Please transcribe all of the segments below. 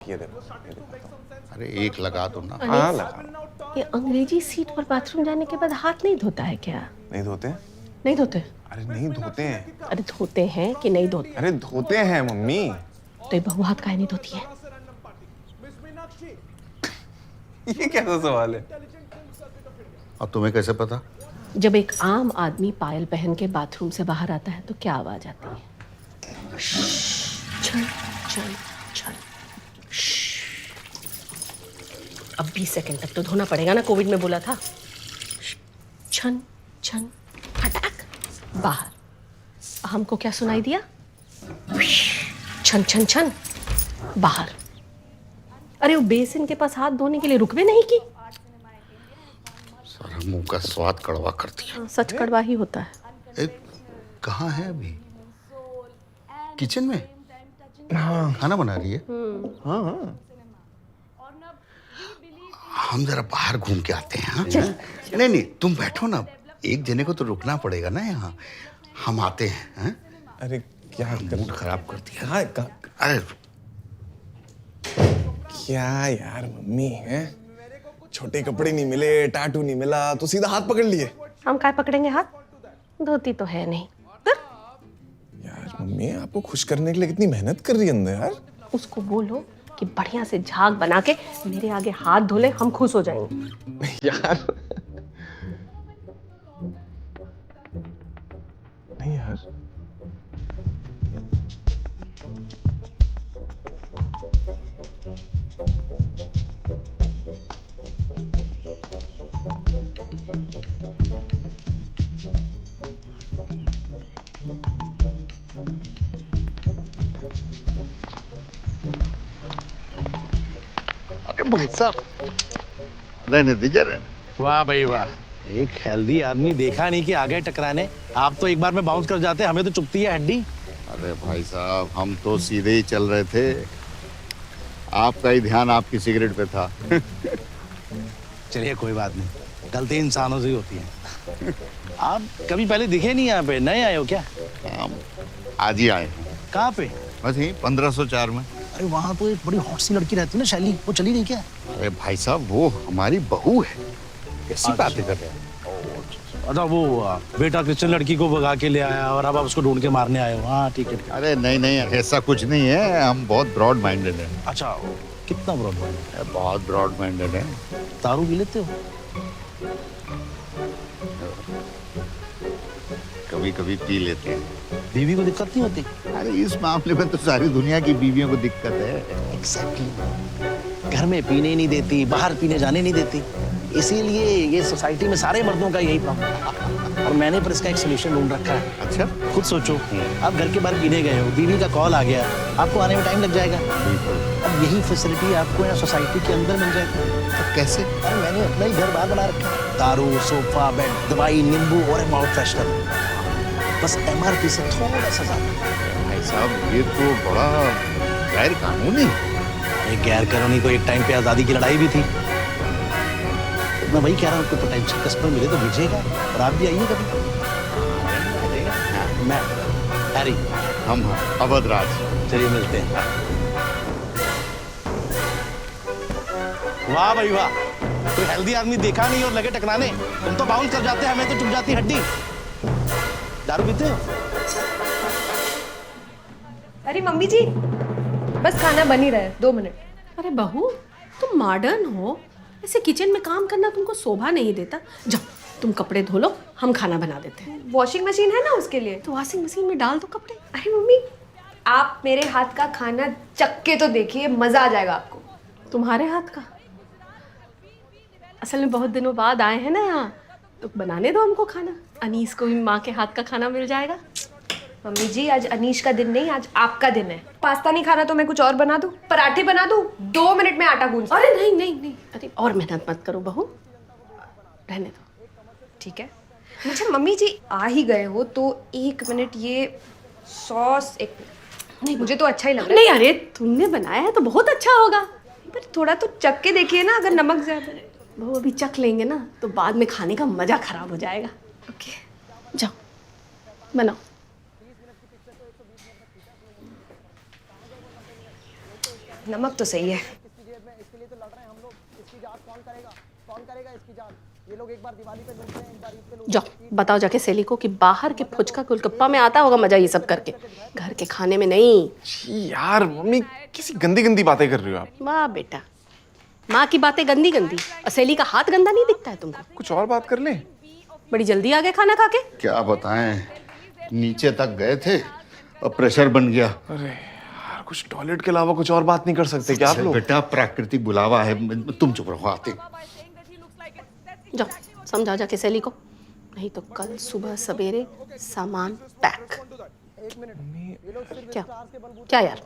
ये देखो। अरे एक लगा दो ना। हाँ लगा। ये अंग्रेजी सीट पर बाथरूम जाने के बाद हाथ नहीं धोता है क्या? नहीं धोते? नहीं धोते? अरे नहीं धोते हैं। अरे धोते हैं कि नहीं धोते? अरे धोते हैं मम्मी। तो ये बहू हाथ काहे नहीं धोती है? ये कैसा सवाल है? और तुम्हें कैसे पता? जब एक आम आदमी पायल पहन के बाथरूम से बाहर आता है तो क्या आवाज आती है? छन छन छन। अब 20 सेकंड तक तो धोना पड़ेगा ना, कोविड में बोला था। छन छन फटाक बाहर। हमको क्या सुनाई दिया? छन छन छन बाहर। अरे वो बेसिन के पास हाथ धोने के लिए रुक भी नहीं की। सारा मुंह का स्वाद कड़वा कर दिया। सच कड़वा ही होता है। कहाँ है अभी? किचन में? हाँ खाना बना रही है? हाँ हाँ। हम जरा बाहर घूम के आते हैं। हाँ? नहीं नहीं तुम बैठो ना, एक जने को तो रुकना पड़ेगा ना यहाँ। हम आते हैं। हाँ? अरे क्या मूड खराब कर दिया। हाँ अरे क्या यार मम्मी है, छोटे कपड़े नहीं मिले, टाटू नहीं मिला तो सीधा हाथ पकड़ लिए। हम काय पकड़ेंगे हाथ? धोती तो है नहीं। यार मम्मी आपको खुश करने के लिए कितनी मेहनत कर रही है अंदर यार। उसको बोलो कि बढ़िया से झाग बना के मेरे आगे हाथ धो ले, हम खुश हो जाएंगे। यार नहीं यार। अरे भाई साहब रहने दीजिए रहने। वाह भाई वाह, एक हेल्दी आदमी देखा नहीं कि आगे टकराने। आप तो एक बार में बाउंस कर जाते, हमें तो चुभती है हड्डी। अरे भाई साहब हम तो सीधे ही चल रहे थे, आपका ही ध्यान आपकी सिगरेट पे था। चलिए कोई बात नहीं, गलती इंसानों से ही होती है। आप कभी पहले दिखे नहीं यहाँ पे, नए आए हो क्या? हम आज ही आए हैं। कहाँ पे? बस यही 1504 में। अरे वहाँ तो एक बड़ी हॉट सी लड़की रहती है ना शैली, वो चली नहीं क्या? अरे भाई साहब वो हमारी बहू है। कैसी बातें कर रहे हैं? अच्छा वो बेटा क्रिश्चियन लड़की को भगा के ले आया और अब आप उसको ढूंढ के मारने आए हो। हाँ ठीक है। अरे नहीं नहीं ऐसा कुछ नहीं है, हम बहुत ब्रॉड माइंडेड हैं। अच्छा कितना ब्रॉड माइंड? बहुत ब्रॉड माइंडेड हैं। दारू पी लेते हो? कभी कभी पी लेते हैं। बीवी को दिक्कत नहीं होती? अरे इस मामले में तो सारी दुनिया की बीवियों को दिक्कत है। एग्जैक्टली। घर में पीने नहीं देती, बाहर पीने जाने नहीं देती, इसीलिए ये सोसाइटी में सारे मर्दों का यही प्रॉब्लम। और मैंने पर इसका एक सोल्यूशन ढूंढ रखा है। अच्छा खुद सोचो, आप घर के बाहर पीने गए हो, बीवी का कॉल आ गया, आपको आने में टाइम लग जाएगा। अब यही फैसिलिटी आपको यहाँ सोसाइटी के अंदर मिल जाएगी। तो कैसे? अरे मैंने अपना ही घर बाहर बना रखा है। दारू, सोफा, बेड, दवाई, नींबू और माउथ फ्रेशनर, बस MRP से थोड़ा सा ज्यादा। भाई साहब ये तो बड़ा गैर कानूनी है। एक गैर कानूनी को एक टाइम पे आजादी की लड़ाई भी थी। मैं वही कह रहा हूँ, कोई पोटेंशियल कस्टमर मिले तो भेजिएगा और आप भी आइए कभी। मैं हैरी, हम अवध राज। चलिए मिलते हैं। वाह भाई वाह, कोई हेल्दी आदमी देखा नहीं और लगे टकराने। तुम तो बाउंस कर जाते, हमें तो चुभ जाती हड्डी। दारू पीते हो? अरे मम्मी जी, बस खाना बन ही रहा है, 2 मिनट। अरे बहू तुम मॉडर्न हो, ऐसे किचन में काम करना तुमको शोभा नहीं देता। जाओ तुम कपड़े धो लो, हम खाना बना देते हैं। वॉशिंग मशीन है ना उसके लिए। तो वॉशिंग मशीन में डाल दो कपड़े। अरे मम्मी, आप मेरे हाथ का खाना चख के तो देखिए, मजा आ जाएगा आपको। तुम्हारे हाथ का? असल में बहुत दिनों बाद आए हैं ना यहाँ, तो बनाने दो हमको खाना। अनीस को भी माँ के हाथ का खाना मिल जाएगा। मम्मी जी आज अनीश का दिन नहीं, आज आपका दिन है। पास्ता नहीं खाना तो मैं कुछ और बना दूं, पराठे बना दूं, 2 मिनट में आटा गूंज। अरे नहीं नहीं नहीं, अरे और मेहनत मत करो बहू, रहने दो। ठीक है। अच्छा मम्मी जी आ ही गए हो तो 1 मिनट, ये सॉस 1 मिनट। नहीं मुझे तो अच्छा ही लग रहा है। नहीं अरे तुमने बनाया है तो बहुत अच्छा होगा। पर थोड़ा तो चख के देखिए ना, अगर नमक ज्यादा है। बहू अभी चख लेंगे ना तो बाद में खाने का मजा खराब हो जाएगा। ओके जाओ बनाओ। नमक तो सही है। जाओ बताओ जाके सेली को कि बाहर के फुचका गोलगप्पा में आता होगा मजा ये सब करके, घर के खाने में नहीं। छी यार मम्मी, कैसी गंदी गंदी बातें कर रही हो आप। वाह बेटा, माँ की बातें गंदी गंदी और सेली का हाथ गंदा नहीं दिखता है तुमको? कुछ और बात कर ले। बड़ी जल्दी आ गए खाना खा के। क्या बताएं, नीचे तक गए थे और प्रेशर बन गया। अरे यार, कुछ टॉयलेट के अलावा कुछ और बात नहीं कर सकते क्या आप लोग? बेटा प्राकृतिक बुलावा है, तुम चुप रहो। आते जाओ समझाओ जाके सेली को, नहीं तो कल सुबह सवेरे सामान पैक। क्या क्या यार,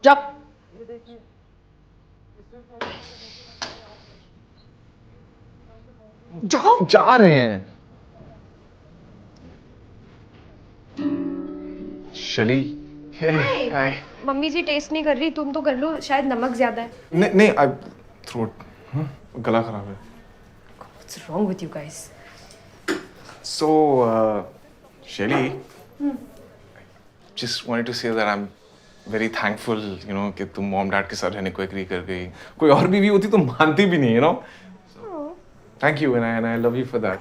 जाओ। जाओ। जा रहे हैं। शली, हाय। मम्मी जी टेस्ट नहीं कर रही, तुम तो कर लो, शायद नमक ज्यादा है। नहीं नहीं, आई थ्रोट, गला खराब है। What's wrong with you guys? So, Shelly, just wanted to say that I'm very thankful, you know, कि तुम मॉम डैड के साथ रहने को एग्री कर गई। कोई और बीवी होती तो मानती भी नहीं, you know. So, thank you and I love you for that.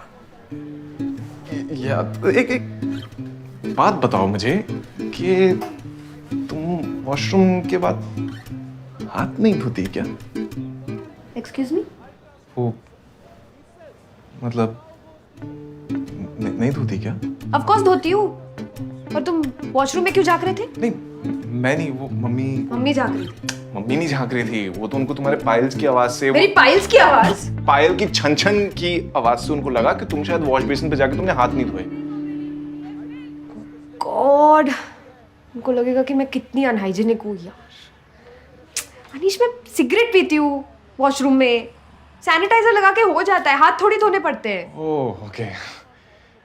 एक बात बताओ मुझे कि तुम वॉशरूम के बाद हाथ नहीं धोती क्या? Excuse me? वो मतलब नहीं धोती क्या? Of course धोती हूँ। और तुम वॉशरूम में क्यों झांक रहे थे? नहीं, मैं नहीं, वो मम्मी झांक रही थी। मम्मी नहीं झांक रही थी, वो तो उनको तुम्हारे पायल्स की आवाज से, मेरी पायल्स की आवाज? पायल की छन छन की आवाज से उनको लगा कि तुम शायद वॉश बेसिन पे जाके तुमने हाथ नहीं धोए। गॉड, उनको लगेगा कि मैं कितनी अनहाइजीनिक हूँ यार। अनीश, मैं सिगरेट पीती हूँ वॉशरूम में, सैनिटाइजर लगा के हो जाता है, हाथ थोड़ी धोने पड़ते हैं। ओह ओके,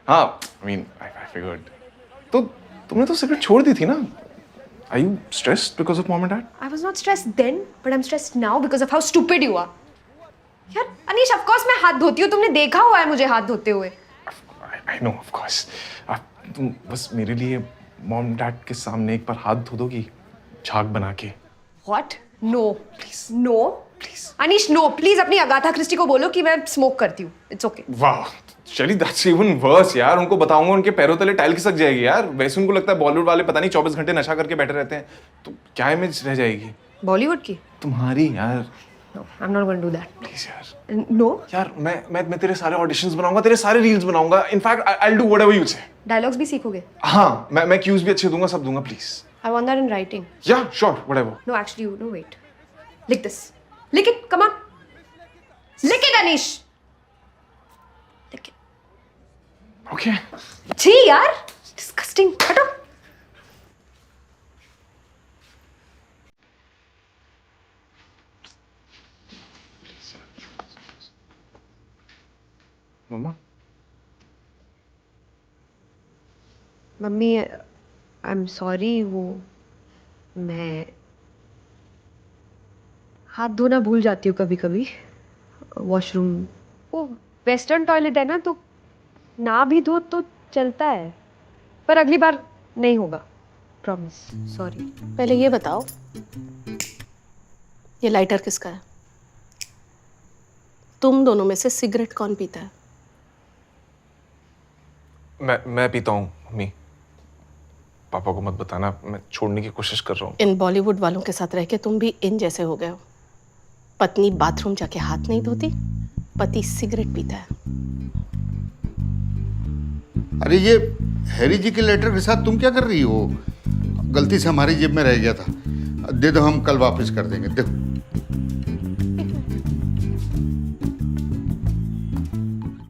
हाँ, I mean I figured। तो तुमने तो सिगरेट छोड़ दी थी ना? Are you stressed because of mom and dad? I was not stressed then, but I'm stressed now because of how stupid you are. यार अनीश, of course मैं हाथ धोती हूँ, तुमने देखा हुआ है मुझे हाथ धोते हुए। I know, of course। तुम बस मेरे लिए मॉम डैड के सामने एक बार हाथ धो दोगी, झाग बना के। What? No. Please. No. Please. Anish, no. Please अपनी अगाथा क्रिस्टी को बोलो कि मैं स्मोक करती हूँ। It's okay. वाह चली, दैट्स इवन वर्स यार। उनको बताऊंगा, उनके पैरों तले टाइल खिसक जाएगी यार। वैसे उनको लगता है बॉलीवुड वाले पता नहीं 24 घंटे नशा करके बैठे रहते हैं, तो क्या इमेज रह जाएगी बॉलीवुड की? तुम्हारी यार। No, I'm not going to do that. Please यार। No. यार मैं तेरे सारे ऑडिशंस बनाऊंगा, तेरे सारे रील्स बनाऊंगा। In fact I'll do whatever you say। Dialogues भी सीखोगे? हाँ, मैं क्यूज भी अच्छे दूंगा, सब दूंगा, please. I want that in writing. Yeah, sure, whatever। No, actually, you no wait. Lick this. Lick it. Come on. Lick it, Anish. Lick it. Okay। छी यार, disgusting. हटो। मम्मा, मम्मी, आई एम सॉरी, वो मैं हाथ धोना भूल जाती हूँ कभी कभी वॉशरूम। वो वेस्टर्न टॉयलेट है ना, तो ना भी धो तो चलता है, पर अगली बार नहीं होगा, प्रॉमिस। सॉरी। पहले ये बताओ, ये लाइटर किसका है? तुम दोनों में से सिगरेट कौन पीता है? मैं पीता हूँ मम्मी, पापा को मत बताना, मैं छोड़ने की कोशिश कर रहा हूँ। इन बॉलीवुड वालों के साथ रह के तुम भी इन जैसे हो गए हो। पत्नी बाथरूम जाके हाथ नहीं धोती, पति सिगरेट पीता है। अरे ये हैरी जी के लेटर के साथ तुम क्या कर रही हो? गलती से हमारी जेब में रह गया था, दे दो, हम कल वापस कर देंगे। देखो